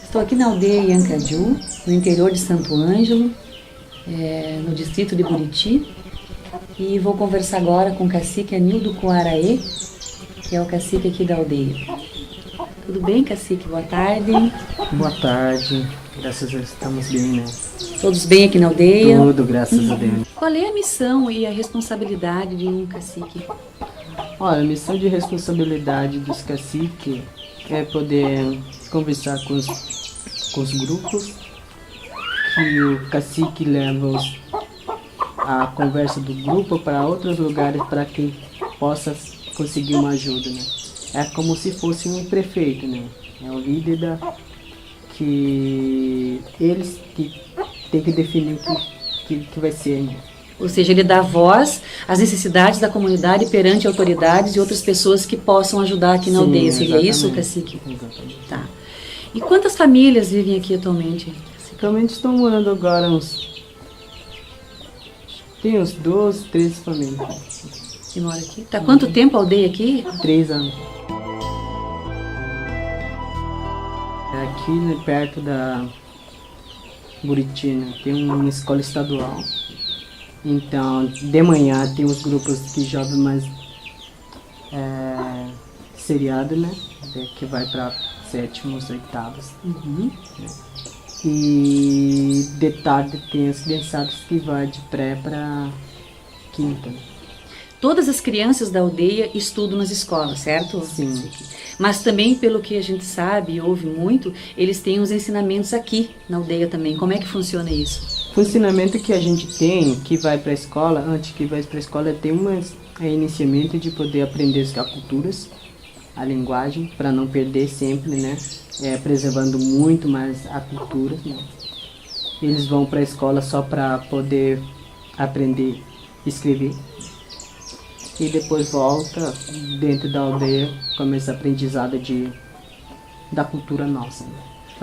Estou aqui na aldeia Iancaju, no interior de Santo Ângelo, no distrito de Buriti, e vou conversar agora com o cacique Anildo Coaraê, que é o cacique aqui da aldeia. Tudo bem, cacique? Boa tarde. Boa tarde, graças a Deus estamos bem, né? Todos bem aqui na aldeia? Tudo, graças a Deus. Qual é a missão e a responsabilidade de um cacique? Olha, a missão de responsabilidade dos caciques é poder conversar com os grupos, que o cacique leva a conversa do grupo para outros lugares para que possa conseguir uma ajuda, né? É como se fosse um prefeito, né? É o líder que eles que tem que definir o que vai ser, né? Ou seja, ele dá voz às necessidades da comunidade perante autoridades e outras pessoas que possam ajudar aqui na aldeia. Seria isso, cacique? Exatamente. Tá. E quantas famílias vivem aqui atualmente? Basicamente estão morando agora tem uns 12, 13 famílias. Que mora aqui? Tá quanto tempo a aldeia aqui? 3 anos. É aqui, né, perto da Buriti, né, tem uma escola estadual. Então, de manhã tem os grupos que jogam mais seriado, né? Que vai para 7º, 8º. Uhum. E de tarde tem as criançadas que vai de pré para 5ª. Todas as crianças da aldeia estudam nas escolas, certo? Sim. Mas também, pelo que a gente sabe e ouve muito, eles têm os ensinamentos aqui na aldeia também. Como é que funciona isso? O funcionamento que a gente tem, que vai para a escola, antes que vai para a escola, tem iniciamento de poder aprender as culturas, a linguagem, para não perder sempre, né? Preservando muito mais a cultura, né? Eles vão para a escola só para poder aprender a escrever. E depois volta dentro da aldeia, começa a aprendizada da cultura nossa, né?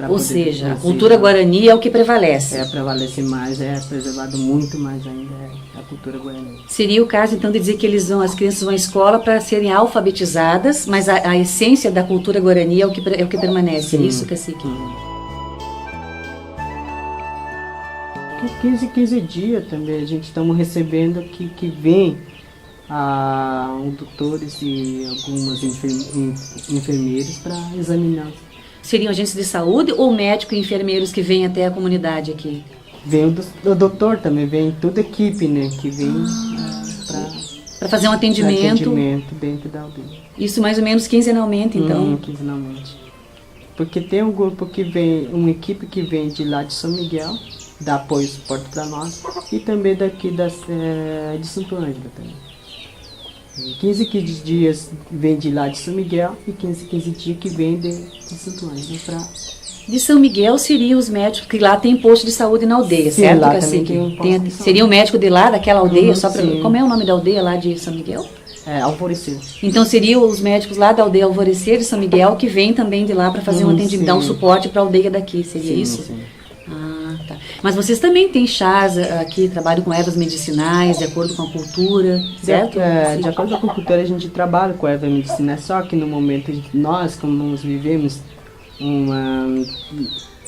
Ou seja, a cultura guarani é o que prevalece. Prevalece mais, preservado muito mais ainda a cultura guarani. Seria o caso, então, de dizer que as crianças vão à escola para serem alfabetizadas, mas a essência da cultura guarani é o que permanece. Sim. É isso, cacique? 15 dias também a gente estamos recebendo que vem doutores e algumas enfermeiros para examinar. Seriam agentes de saúde ou médicos e enfermeiros que vêm até a comunidade aqui? Vem o doutor também, vem toda a equipe, né, que vem para fazer um atendimento dentro da aldeia. Isso mais ou menos quinzenalmente, então? Quinzenalmente. Porque tem um grupo que vem, uma equipe que vem de lá de São Miguel, dá apoio e suporte para nós, e também daqui de Santo Ângelo também. 15 dias vem de lá de São Miguel e 15 dias que vem de Santo Ângelo para... De São Miguel seriam os médicos, que lá tem posto de saúde na aldeia, sim, certo, lá cacique? Tem seria o médico de lá, daquela aldeia? Como é o nome da aldeia lá de São Miguel? Alvorecer. Então seriam os médicos lá da aldeia Alvorecer de São Miguel que vêm também de lá para fazer um atendimento, dar um suporte para a aldeia daqui, seria isso? Sim. Tá. Mas vocês também têm chás aqui, trabalham com ervas medicinais, de acordo com a cultura, certo? De acordo com a cultura, a gente trabalha com ervas medicinais, só que no momento nós, como nós vivemos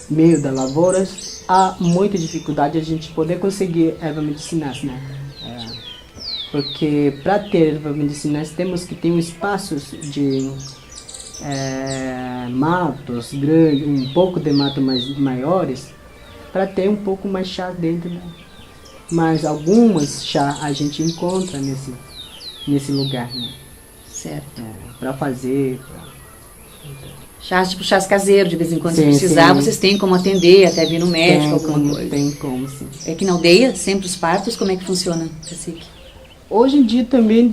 meio da lavouras, há muita dificuldade a gente poder conseguir ervas medicinais, né? Porque para ter ervas medicinais temos que ter espaços de matos grandes, um pouco de mato maiores, para ter um pouco mais chá dentro, né? Mas algumas chá a gente encontra nesse lugar, né? Certo. Para fazer. Chás, tipo chás caseiros, de vez em quando, se precisar, vocês têm como atender, até vir no médico, alguma coisa. Tem como, sim. É que na aldeia, sempre os partos, como é que funciona, cacique? Hoje em dia também,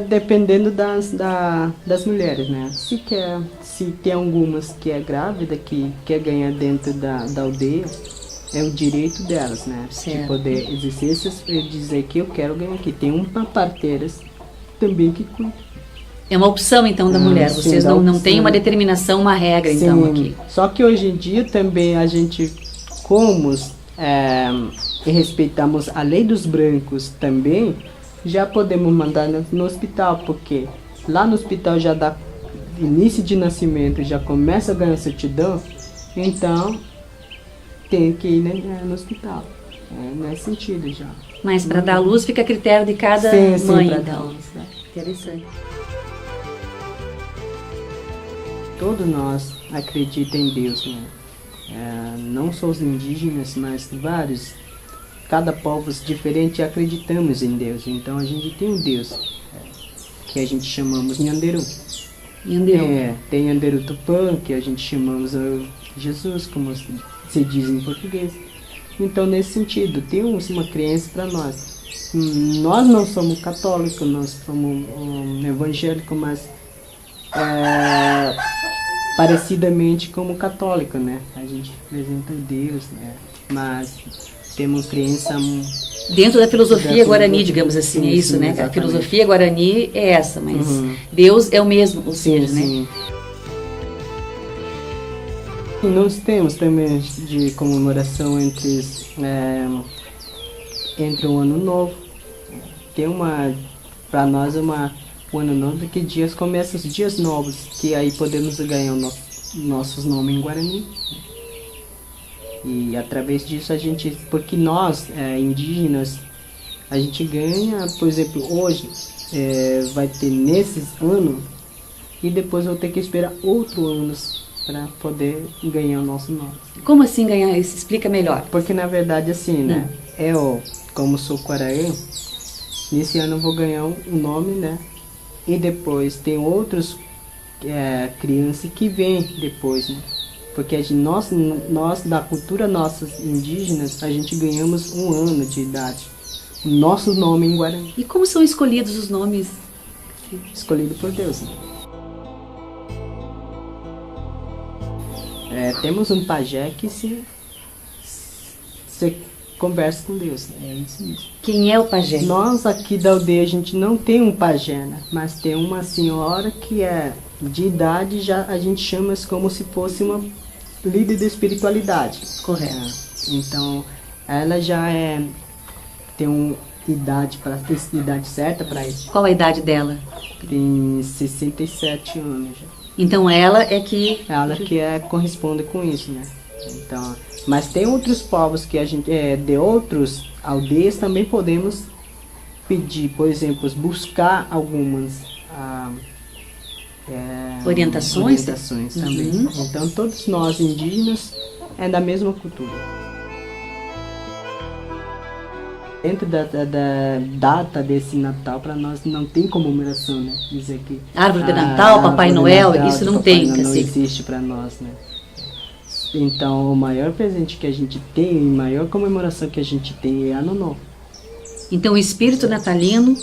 dependendo das mulheres, né? Se tem algumas que é grávida, que quer ganhar dentro da aldeia, é o direito delas, né? Certo. De poder exercer dizer que eu quero ganhar aqui. Tem uma parteiras também que cuida. É uma opção, então, da mulher. Vocês não têm uma determinação, uma regra, então, aqui. Só que hoje em dia também a gente, como respeitamos a lei dos brancos também, já podemos mandar no hospital, porque lá no hospital já dá início de nascimento, já começa a ganhar certidão, Então, tem que ir no hospital. Nesse sentido já. Mas para dar luz fica a critério de cada Sim, mãe, pra então. dar luz, né? Interessante. Todos nós acreditamos em Deus, né? Não só os indígenas, mas vários. Cada povo diferente acreditamos em Deus. Então a gente tem um Deus que a gente chamamos Nyanderu. Nyanderu. Tem Nyanderu Tupã, que a gente chamamos Jesus, como se diz em português. Então, nesse sentido, temos uma crença para nós. Nós não somos católicos, nós somos evangélicos, mas parecidamente como católico, né? A gente representa Deus, né? Mas temos crença dentro da filosofia guarani, digamos assim, é isso, né? Exatamente. A filosofia guarani é essa, mas Deus é o mesmo, ou seja, né? E nós temos também de comemoração entre o Ano Novo. Tem para nós o Ano Novo, que dias começam os dias novos, que aí podemos ganhar nossos nomes em Guarani. E através disso porque nós, indígenas, a gente ganha, por exemplo, hoje vai ter nesses anos, e depois vou ter que esperar outros anos para poder ganhar o nosso nome. Como assim ganhar isso? Explica melhor. Porque na verdade assim, né? Eu, como sou Quaraí, nesse ano eu vou ganhar um nome, né? E depois tem outros crianças que vêm depois, né? Porque nós da cultura nossas indígenas, a gente ganhamos 1 ano de idade. O nosso nome em Guarani. E como são escolhidos os nomes? Escolhido por Deus, né? Temos um pajé que se conversa com Deus, né? É isso mesmo. Quem é o pajé? Nós aqui da aldeia a gente não tem um pajé, né? Mas tem uma senhora que é de idade, já a gente chama como se fosse uma líder de espiritualidade. Correto. Então ela já tem uma idade certa para isso. Qual a idade dela? Tem 67 anos já. Então ela é que... Ela que corresponde com isso, né? Então, mas tem outros povos que a gente, de outras aldeias também podemos pedir, por exemplo, buscar algumas orientações também. Então todos nós indígenas da mesma cultura. Dentro da data desse Natal, para nós não tem comemoração, né? Dizer que árvore de Natal, Papai Noel, isso não tem, não existe para nós, né? Então, o maior presente que a gente tem, a maior comemoração que a gente tem é Ano Novo. Então, o espírito natalino,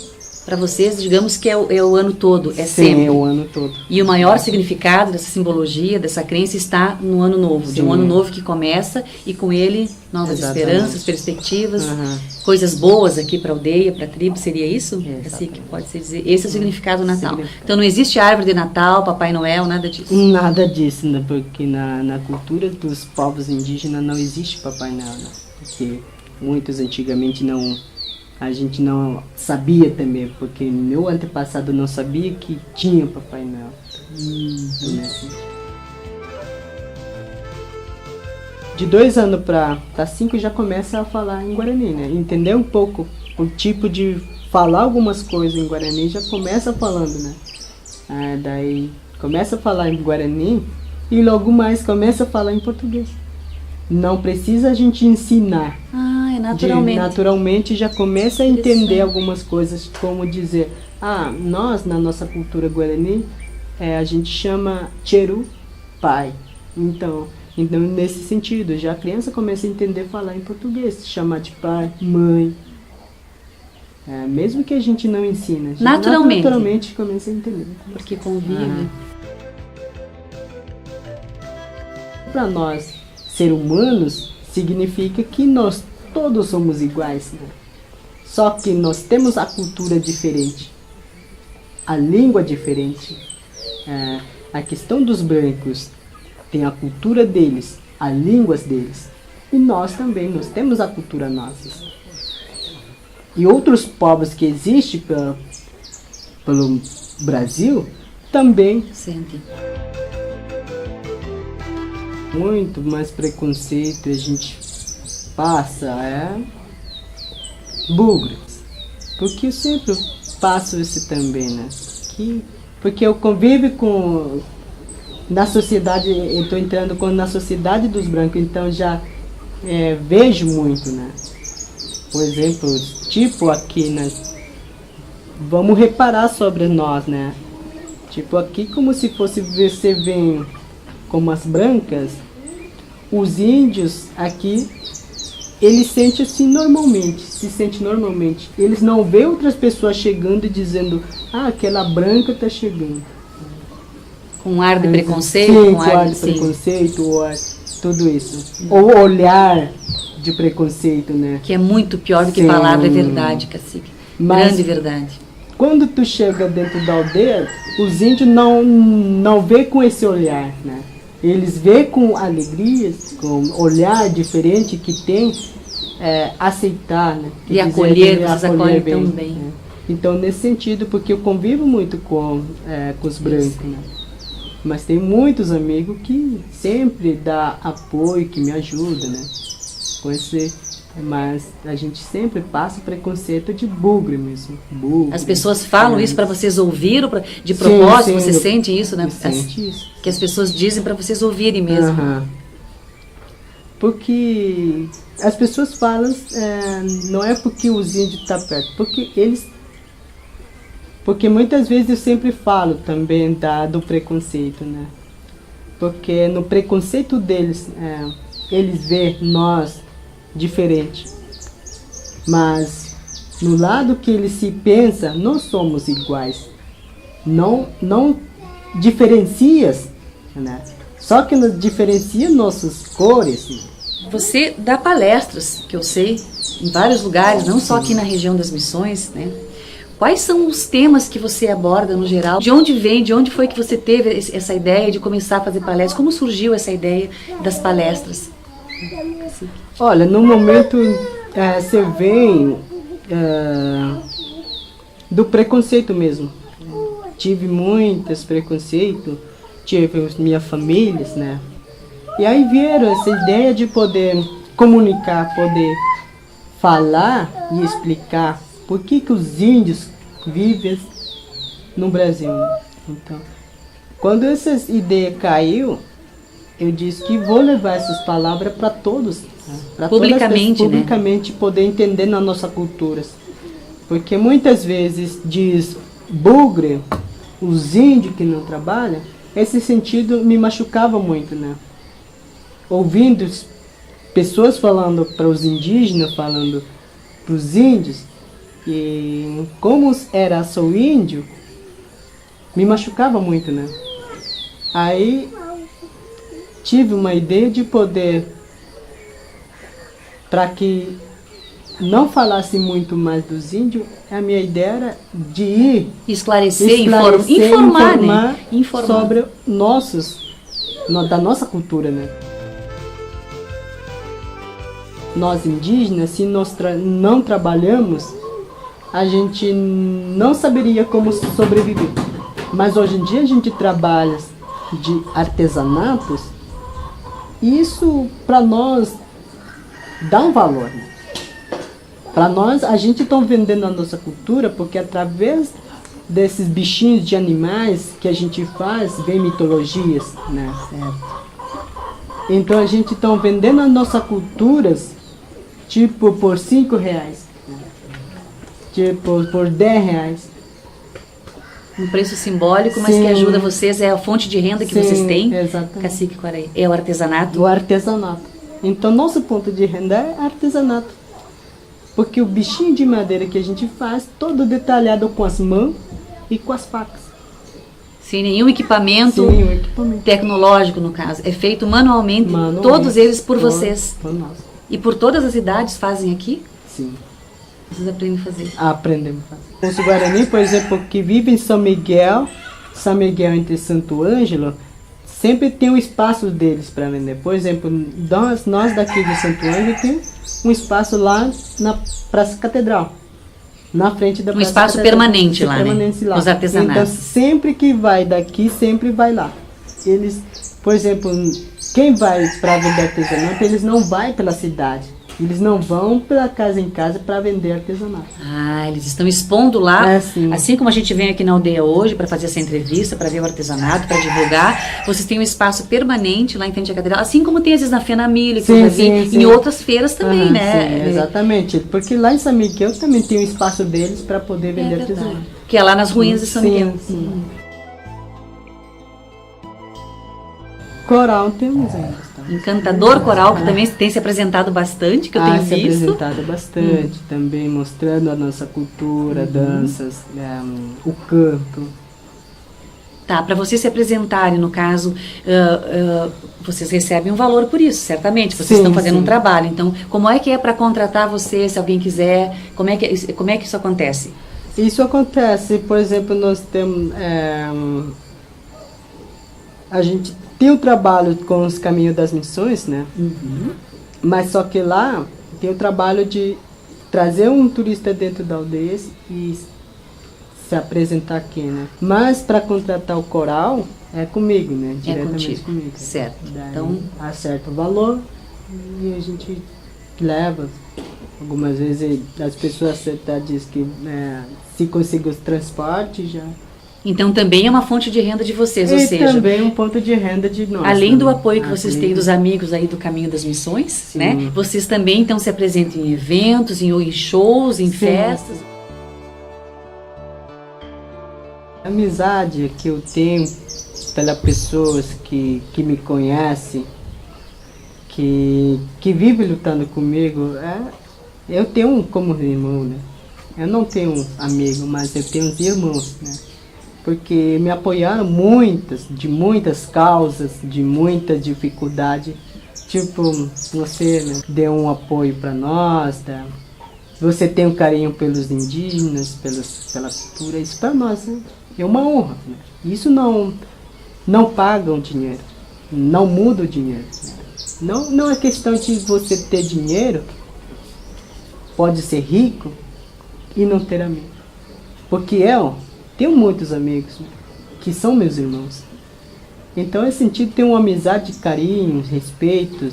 para vocês, digamos que é o ano todo, Sim, sempre. é o ano todo. E o maior significado dessa simbologia, dessa crença, está no Ano Novo. Sim. De um ano novo que começa e com ele novas esperanças, perspectivas, coisas boas aqui para a aldeia, para a tribo, seria isso? Assim que pode se dizer. Esse é o significado do Natal. Então não existe árvore de Natal, Papai Noel, nada disso? Nada disso, né? Porque na cultura dos povos indígenas não existe Papai Noel, né? Porque muitos antigamente a gente não sabia também, porque meu antepassado não sabia que tinha Papai Noel. De 2 anos para 5 já começa a falar em Guarani, né? Entender um pouco o tipo de falar algumas coisas em Guarani, já começa falando, né? Daí começa a falar em Guarani e logo mais começa a falar em português. Não precisa a gente ensinar. Naturalmente. Naturalmente já começa a entender algumas coisas, como dizer, nós na nossa cultura guarani, a gente chama Cheru pai. Então nesse sentido, já a criança começa a entender falar em português, chamar de pai, mãe. Mesmo que a gente não ensina, naturalmente começa a entender. Porque convive. Para nós, ser humanos, significa que nós todos somos iguais, né? Só que nós temos a cultura diferente, a língua diferente. A questão dos brancos tem a cultura deles, as línguas deles. E nós também, nós temos a cultura nossa. E outros povos que existem pelo Brasil também sentem. muito mais preconceito a gente passa bugre. Porque eu sempre passo isso também, né? Porque eu convivo na sociedade, eu estou entrando na sociedade dos brancos, então já vejo muito, né? Por exemplo, tipo aqui, né? Vamos reparar sobre nós, né? Tipo aqui, como se fosse você vem como as brancas, os índios aqui, eles sentem assim normalmente, se sentem normalmente. Eles não vê outras pessoas chegando e dizendo, aquela branca tá chegando. Com um ar de preconceito? Sim, com ar de preconceito, tudo isso. Ou olhar de preconceito, né? Que é muito pior do que palavra, é verdade, cacique. Grande verdade. Quando tu chega dentro da aldeia, os índios não vê com esse olhar, né? Eles vê com alegria, com olhar diferente que tem, aceitar, né? E acolher, vocês acolhem tão bem. Né? Então, nesse sentido, porque eu convivo muito com os brancos, né? Mas tem muitos amigos que sempre dá apoio, que me ajudam, né? Mas a gente sempre passa preconceito de bugre mesmo. Bugre, as pessoas falam isso para vocês ouvirem, de propósito, você sente isso, né? Sente isso. Que as pessoas dizem para vocês ouvirem mesmo. Porque as pessoas falam, não é porque os índios estão perto, porque muitas vezes eu sempre falo também do preconceito, né? Porque no preconceito deles, eles veem nós diferente. Mas no lado que eles se pensa, nós somos iguais. Não diferencias, né? Só que nos diferencia nossas cores. Você dá palestras, que eu sei, em vários lugares, não só aqui na região das Missões, né? Quais são os temas que você aborda no geral? De onde foi que você teve essa ideia de começar a fazer palestras? Como surgiu essa ideia das palestras? Olha, no momento você vem do preconceito mesmo. Tive muitos preconceitos, tive minha família, né? E aí vieram essa ideia de poder comunicar, poder falar e explicar por que os índios vivem no Brasil. Então, quando essa ideia caiu, eu disse que vou levar essas palavras para todos, para publicamente, publicamente, né? Poder entender na nossa cultura. Porque muitas vezes diz bugre, os índios que não trabalham, esse sentido me machucava muito, né? Ouvindo pessoas falando para os indígenas, falando para os índios, e como era sou índio, me machucava muito, né? Aí tive uma ideia de poder, para que não falasse muito mais dos índios, a minha ideia era de ir esclarecer informar, né? Sobre da nossa cultura, né? Nós indígenas, se nós não trabalhamos, a gente não saberia como sobreviver. Mas hoje em dia a gente trabalha de artesanatos, e isso para nós dá um valor, né? Para nós, a gente está vendendo a nossa cultura, porque através desses bichinhos de animais que a gente faz, vem mitologias, né? Então a gente está vendendo as nossas culturas, tipo por R$5, tipo por R$10. Um preço simbólico, mas que ajuda vocês, é a fonte de renda que vocês têm. Exatamente. Cacique Quaraí. É o artesanato? O artesanato. Então nosso ponto de renda é artesanato. Porque o bichinho de madeira que a gente faz, todo detalhado com as mãos e com as facas. Sem nenhum equipamento, tecnológico, no caso. É feito manualmente. Todos eles por vocês. Por nós. E por todas as idades fazem aqui? Sim. Vocês aprendem a fazer? Aprendemos a fazer. Os Guarani, por exemplo, que vivem em São Miguel entre Santo Ângelo, sempre tem um espaço deles para vender. Por exemplo, nós daqui de Santo Ângelo tem um espaço lá na Praça Catedral, na frente da Praça espaço Catedral, permanente lá, permanente né? Lá. Os artesanatos. Então, sempre que vai daqui, sempre vai lá. Eles, por exemplo, quem vai para vender artesanato, eles não vão pela cidade. Eles não vão pela casa em casa para vender artesanato. Ah, eles estão expondo lá, sim. Assim como a gente vem aqui na aldeia hoje para fazer essa entrevista, para ver o artesanato, para divulgar, vocês têm um espaço permanente lá em frente à catedral, assim como tem às vezes na Fena Milha, que eu já vi, em outras feiras também, né? Sim, exatamente, porque lá em São Miguel também tem um espaço deles para poder vender artesanato. Que é lá nas ruínas de São Miguel. Sim. Coral temos ainda. Encantador Coral, que também tem se apresentado bastante, que eu tenho visto. apresentado bastante, também mostrando a nossa cultura, danças, o canto. Tá, para vocês se apresentarem, no caso, vocês recebem um valor por isso, certamente, vocês estão fazendo um trabalho. Então, como é que é para contratar você, se alguém quiser, como é que isso acontece? Isso acontece, por exemplo, nós temos, a gente tem um trabalho com os caminhos das missões, né? Mas só que lá tem o trabalho de trazer um turista dentro da aldeia e se apresentar aqui, né? Mas para contratar o coral é comigo, né? Diretamente comigo. Certo. Daí Então acerta o valor e a gente leva. Algumas vezes as pessoas até dizem que se conseguir os transportes já. Então também é uma fonte de renda de vocês, ou seja... também um ponto de renda de nós. Além do apoio que vocês têm dos amigos aí do Caminho das Missões, né? Vocês também então se apresentam em eventos, em shows, em festas. A amizade que eu tenho pelas pessoas que me conhecem, que vivem lutando comigo, eu tenho um como irmão, né? Eu não tenho um amigo, mas eu tenho uns irmãos, né? Porque me apoiaram de muitas causas, de muita dificuldade. Tipo, você, né, deu um apoio para nós, você tem um carinho pelos indígenas, pela cultura, isso para nós é uma honra. Né? Isso não paga o dinheiro, não muda o dinheiro. Né? Não é questão de você ter dinheiro, pode ser rico e não ter amigo. Porque tenho muitos amigos, né, que são meus irmãos. Então, nesse sentido, tenho uma amizade, carinho, respeito.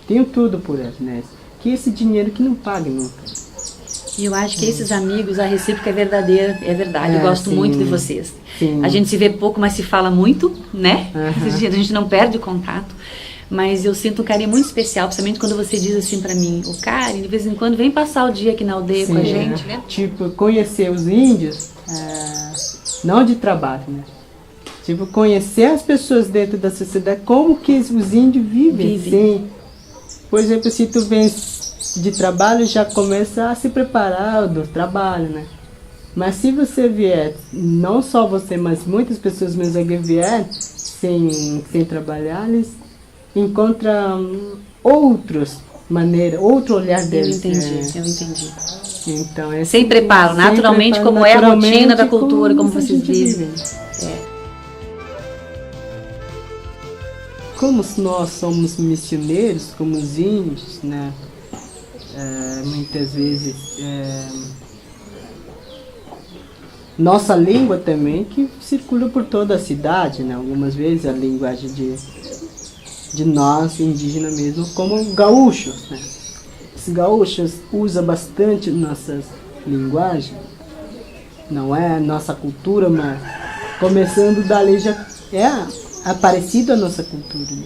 Tenho tudo por eles, né? Que esse dinheiro que não paga nunca. E eu acho que esses amigos, a recíproca é verdadeira, é verdade. Eu gosto muito de vocês. Sim. A gente se vê pouco, mas se fala muito, né? A gente não perde o contato. Mas eu sinto um carinho muito especial, principalmente quando você diz assim pra mim, o Karen, de vez em quando vem passar o dia aqui na aldeia com a gente, né? Tipo, conhecer os índios, não de trabalho, né? Tipo, conhecer as pessoas dentro da sociedade, como que os índios vivem. Sim. Por exemplo, se tu vem de trabalho, já começa a se preparar do trabalho, né? Mas se você vier, não só você, mas muitas pessoas mesmo que vier sem trabalhar, eles encontram outras maneiras, outro olhar deles. Eu entendi. Então, sem preparo, naturalmente, como é a rotina da cultura, como vocês dizem. Como nós somos missioneiros, como os índios, né? Muitas vezes nossa língua também que circula por toda a cidade, né? Algumas vezes a linguagem de nós, indígenas mesmo, como gaúchos, né? Os gaúchos usam bastante nossas linguagens, não é nossa cultura, mas começando dali já é parecido a nossa cultura, né?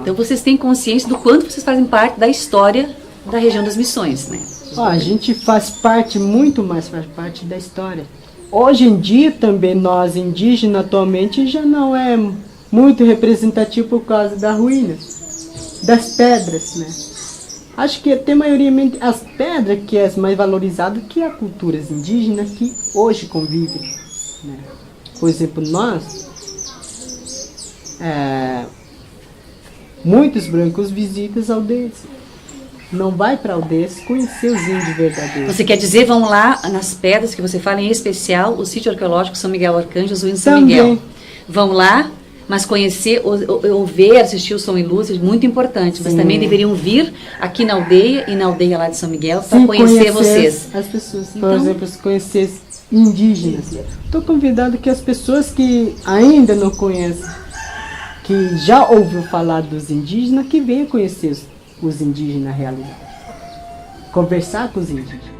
Então vocês têm consciência do quanto vocês fazem parte da história da região das Missões, né? A gente faz parte, muito mais faz parte da história. Hoje em dia também nós indígenas atualmente já não é muito representativo por causa das ruínas, das pedras, né? Acho que até maioria as pedras que é mais valorizado que as culturas indígenas que hoje convivem, né? Por exemplo, nós muitos brancos visitam as aldeias. Não vai para aldeias conhecer os índios verdadeiros. Você quer dizer, vão lá nas pedras que você fala, em especial o sítio arqueológico São Miguel Arcanjo, os índios São Miguel. Vão lá, mas conhecer, ou ver, assistir o som e luz é muito importante. Mas também deveriam vir aqui na aldeia e na aldeia lá de São Miguel para conhecer vocês. As pessoas, por exemplo, conhecer indígenas. Estou convidando que as pessoas que ainda não conhecem, que já ouviu falar dos indígenas, que venham conhecer os indígenas na realidade. Conversar com os indígenas.